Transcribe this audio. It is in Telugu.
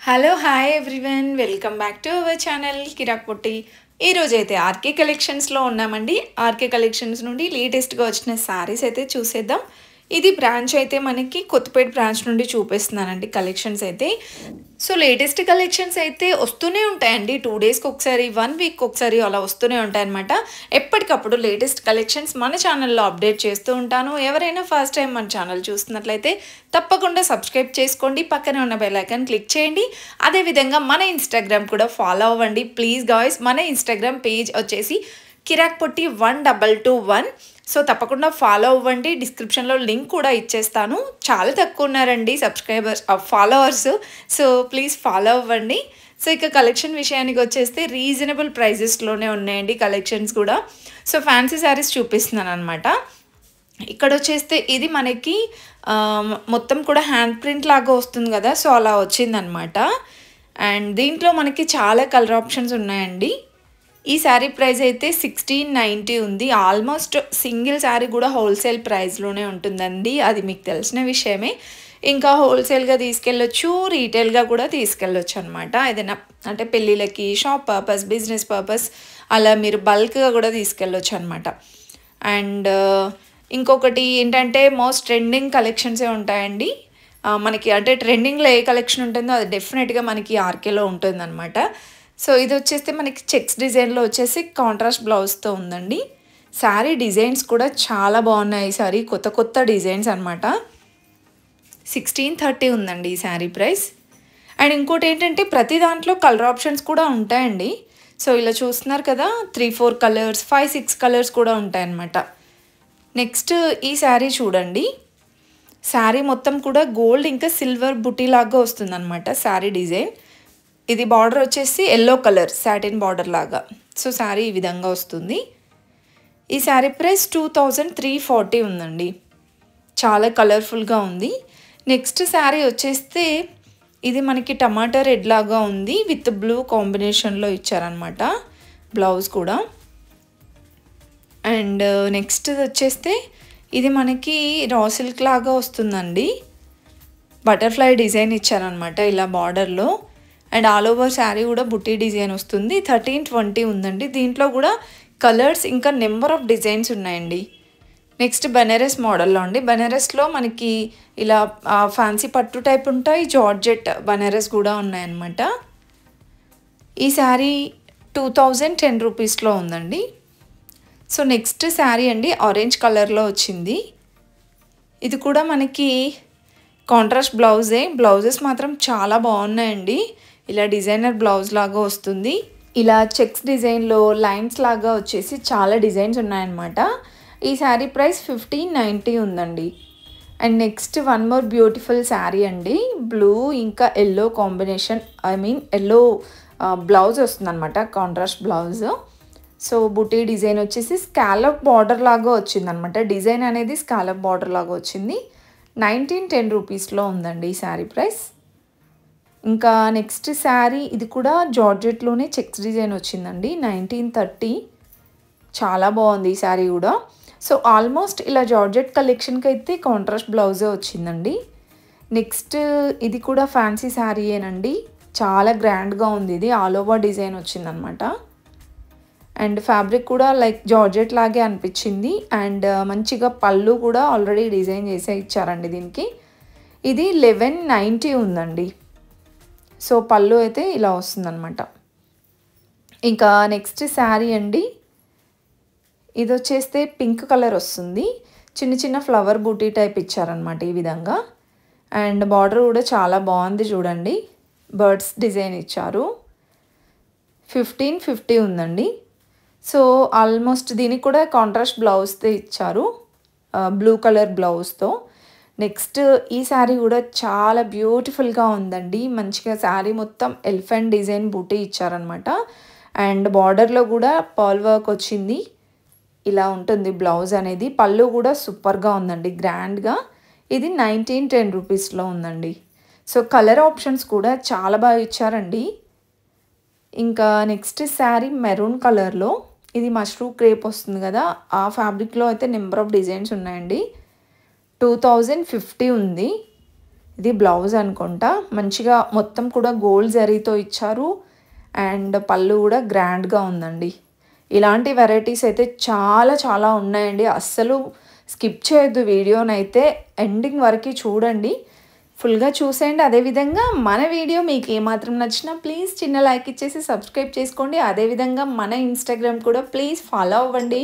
Hello hi everyone welcome back to our channel Kirak Potti. ఈరోజు అయితే ఆర్కే కలెక్షన్స్లో ఉన్నామండి. ఆర్కే కలెక్షన్స్ నుండి లేటెస్ట్గా వచ్చిన శారీస్ అయితే చూసేద్దాం. ఇది బ్రాంచ్ అయితే మనకి కొత్తపేట బ్రాంచ్ నుండి చూపిస్తున్నానండి కలెక్షన్స్ అయితే. సో లేటెస్ట్ కలెక్షన్స్ అయితే వస్తూనే ఉంటాయండి. 2 డేస్కి ఒకసారి 1 వీక్ ఒకసారి అలా వస్తూనే ఉంటాయన్నమాట. ఎప్పటికప్పుడు లేటెస్ట్ కలెక్షన్స్ మన ఛానల్లో అప్డేట్ చేస్తూ ఉంటాను. ఎవరైనా ఫస్ట్ టైం మన ఛానల్ చూస్తున్నట్లయితే తప్పకుండా సబ్స్క్రైబ్ చేసుకోండి. పక్కనే ఉన్న బెల్ ఐకాన్ క్లిక్ చేయండి. అదేవిధంగా మన ఇన్స్టాగ్రామ్ కూడా ఫాలో అవ్వండి ప్లీజ్ గాయ్స్. మన ఇన్స్టాగ్రామ్ పేజ్ వచ్చేసి కిరాక్ పొట్టి 1221. సో తప్పకుండా ఫాలో అవ్వండి. డిస్క్రిప్షన్లో లింక్ కూడా ఇచ్చేస్తాను. చాలా తక్కువ ఉన్నారండి subscribers followers. So please follow అవ్వండి. సో ఇక కలెక్షన్ విషయానికి వచ్చేస్తే రీజనబుల్ ప్రైజెస్లోనే ఉన్నాయండి కలెక్షన్స్ కూడా. సో ఫ్యాన్సీ శారీస్ చూపిస్తున్నాను అనమాట. ఇక్కడ వచ్చేస్తే ఇది మనకి మొత్తం కూడా హ్యాండ్ ప్రింట్ లాగా వస్తుంది కదా, సో అలా వచ్చిందనమాట. అండ్ దీంట్లో మనకి చాలా కలర్ ఆప్షన్స్ ఉన్నాయండి. ఈ శారీ ప్రైస్ అయితే 1690 ఉంది. ఆల్మోస్ట్ సింగిల్ శారీ కూడా హోల్సేల్ ప్రైస్లోనే ఉంటుందండి, అది మీకు తెలిసిన విషయమే. ఇంకా హోల్సేల్గా తీసుకెళ్ళొచ్చు, రీటైల్గా కూడా తీసుకెళ్ళొచ్చు అనమాట. ఏదైనా అంటే పెళ్ళిళ్ళకి, షాప్ పర్పస్, బిజినెస్ పర్పస్ అలా మీరు బల్క్గా కూడా తీసుకెళ్ళొచ్చు అనమాట. అండ్ ఇంకొకటి ఏంటంటే మోస్ట్ ట్రెండింగ్ కలెక్షన్సే ఉంటాయండి మనకి. అంటే ట్రెండింగ్లో ఏ కలెక్షన్ ఉంటుందో అది డెఫినెట్గా మనకి ఆర్కేలో ఉంటుందన్నమాట. సో ఇది వచ్చేస్తే మనకి చెక్స్ డిజైన్లో వచ్చేసి కాంట్రాస్ట్ బ్లౌజ్తో ఉందండి. శారీ డిజైన్స్ కూడా చాలా బాగున్నాయి. సారీ కొత్త కొత్త డిజైన్స్ అనమాట. 1630 ఉందండి ఈ శారీ ప్రైస్. అండ్ ఇంకోటి ఏంటంటే ప్రతి దాంట్లో కలర్ ఆప్షన్స్ కూడా ఉంటాయండి. సో ఇలా చూస్తున్నారు కదా, 3-4 కలర్స్, 5-6 కలర్స్ కూడా ఉంటాయన్నమాట. నెక్స్ట్ ఈ శారీ చూడండి. శారీ మొత్తం కూడా గోల్డ్ ఇంకా సిల్వర్ బుటీ లాగా వస్తుందన్నమాట శారీ డిజైన్. ఇది బార్డర్ వచ్చేసి ఎల్లో కలర్ సాటిన్ బార్డర్ లాగా. సో శారీ ఈ విధంగా వస్తుంది. ఈ శారీ ప్రైస్ 2340 ఉందండి. చాలా కలర్ఫుల్గా ఉంది. నెక్స్ట్ శారీ వచ్చేస్తే ఇది మనకి టమాటా రెడ్ లాగా ఉంది, విత్ బ్లూ కాంబినేషన్లో ఇచ్చారనమాట బ్లౌజ్ కూడా. అండ్ నెక్స్ట్ వచ్చేస్తే ఇది మనకి రా సిల్క్ లాగా వస్తుందండి. బటర్ఫ్లై డిజైన్ ఇచ్చారనమాట ఇలా బార్డర్లో. అండ్ ఆల్ ఓవర్ శారీ కూడా బుట్టి డిజైన్ వస్తుంది. 1320 ఉందండి. దీంట్లో కూడా కలర్స్ ఇంకా నెంబర్ ఆఫ్ డిజైన్స్ ఉన్నాయండి. నెక్స్ట్ బెనారస్ మోడల్లో అండి. బెనారస్లో మనకి ఇలా ఫ్యాన్సీ పట్టు టైప్ ఉంటాయి, జార్జెట్ బెనారస్ కూడా ఉన్నాయన్నమాట. ఈ శారీ 2010 రూపీస్లో ఉందండి. సో నెక్స్ట్ శారీ అండి ఆరెంజ్ కలర్లో వచ్చింది. ఇది కూడా మనకి కాంట్రాస్ట్ బ్లౌజే. బ్లౌజెస్ మాత్రం చాలా బాగున్నాయండి. ఇలా డిజైనర్ బ్లౌజ్ లాగా వస్తుంది. ఇలా చెక్స్ డిజైన్లో లైన్స్ లాగా వచ్చేసి చాలా డిజైన్స్ ఉన్నాయన్నమాట. ఈ శారీ ప్రైస్ 1590 ఉందండి. And next one more beautiful sari అండి. బ్లూ ఇంకా ఎల్లో కాంబినేషన్, ఎల్లో బ్లౌజ్ వస్తుంది అనమాట, కాంట్రాస్ట్ బ్లౌజ్. సో బుటీ డిజైన్ వచ్చేసి స్కాలప్ బార్డర్ లాగా వచ్చిందనమాట. డిజైన్ అనేది స్కాలప్ బార్డర్ లాగా వచ్చింది. 1910 రూపీస్లో ఉందండి ఈ శారీ ప్రైస్. ఇంకా నెక్స్ట్ శారీ ఇది కూడా జార్జెట్లోనే చెక్స్ డిజైన్ వచ్చిందండి. 1930. చాలా బాగుంది ఈ శారీ కూడా. సో ఆల్మోస్ట్ ఇలా జార్జెట్ కలెక్షన్కి అయితే కాంట్రాస్ట్ బ్లౌజే వచ్చిందండి. నెక్స్ట్ ఇది కూడా ఫ్యాన్సీ శారీయేనండి. చాలా గ్రాండ్గా ఉంది. ఇది ఆల్ ఓవర్ డిజైన్ వచ్చిందనమాట. అండ్ ఫ్యాబ్రిక్ కూడా లైక్ జార్జెట్ లాగే అనిపించింది. అండ్ మంచిగా పళ్ళు కూడా ఆల్రెడీ డిజైన్ చేసే ఇచ్చారండి దీనికి. ఇది 1190 ఉందండి. సో పళ్ళు అయితే ఇలా వస్తుందన్నమాట. ఇంకా నెక్స్ట్ శారీ అండి. ఇది వచ్చేస్తే పింక్ కలర్ వస్తుంది. చిన్న చిన్న ఫ్లవర్ బూటీ టైప్ ఇచ్చారనమాట ఈ విధంగా. అండ్ బార్డర్ కూడా చాలా బాగుంది చూడండి. బర్డ్స్ డిజైన్ ఇచ్చారు. 1550 ఉందండి. సో ఆల్మోస్ట్ దీనికి కూడా కాంట్రాస్ట్ బ్లౌజ్తో ఇచ్చారు, బ్లూ కలర్ బ్లౌజ్తో. నెక్స్ట్ ఈ శారీ కూడా చాలా బ్యూటిఫుల్గా ఉందండి. మంచిగా శారీ మొత్తం ఎలిఫెంట్ డిజైన్ బూటీ ఇచ్చారనమాట. అండ్ బార్డర్లో కూడా పర్ల్ వర్క్ వచ్చింది. ఇలా ఉంటుంది బ్లౌజ్ అనేది. పళ్ళు కూడా సూపర్గా ఉందండి, గ్రాండ్గా. ఇది 1910 రూపీస్లో ఉందండి. సో కలర్ ఆప్షన్స్ కూడా చాలా బాగా ఇచ్చారండి. ఇంకా నెక్స్ట్ శారీ మెరూన్ కలర్లో. ఇది మష్రూమ్ క్రేప్ వస్తుంది కదా, ఆ ఫ్యాబ్రిక్లో అయితే నెంబర్ ఆఫ్ డిజైన్స్ ఉన్నాయండి. 2050 ఉంది. ఇది బ్లౌజ్ అనుకుంటా. మంచిగా మొత్తం కూడా గోల్డ్ జరీతో ఇచ్చారు అండ్ పళ్ళు కూడా గ్రాండ్గా ఉందండి. ఇలాంటి వెరైటీస్ అయితే చాలా చాలా ఉన్నాయండి. అస్సలు స్కిప్ చేయొద్దు వీడియోనైతే, ఎండింగ్ వరకు చూడండి, ఫుల్గా చూసేయండి. అదేవిధంగా మన వీడియో మీకు ఏమాత్రం నచ్చినా ప్లీజ్ చిన్న లైక్ ఇచ్చేసి సబ్స్క్రైబ్ చేసుకోండి. అదేవిధంగా మన ఇన్స్టాగ్రామ్ కూడా ప్లీజ్ ఫాలో అవ్వండి.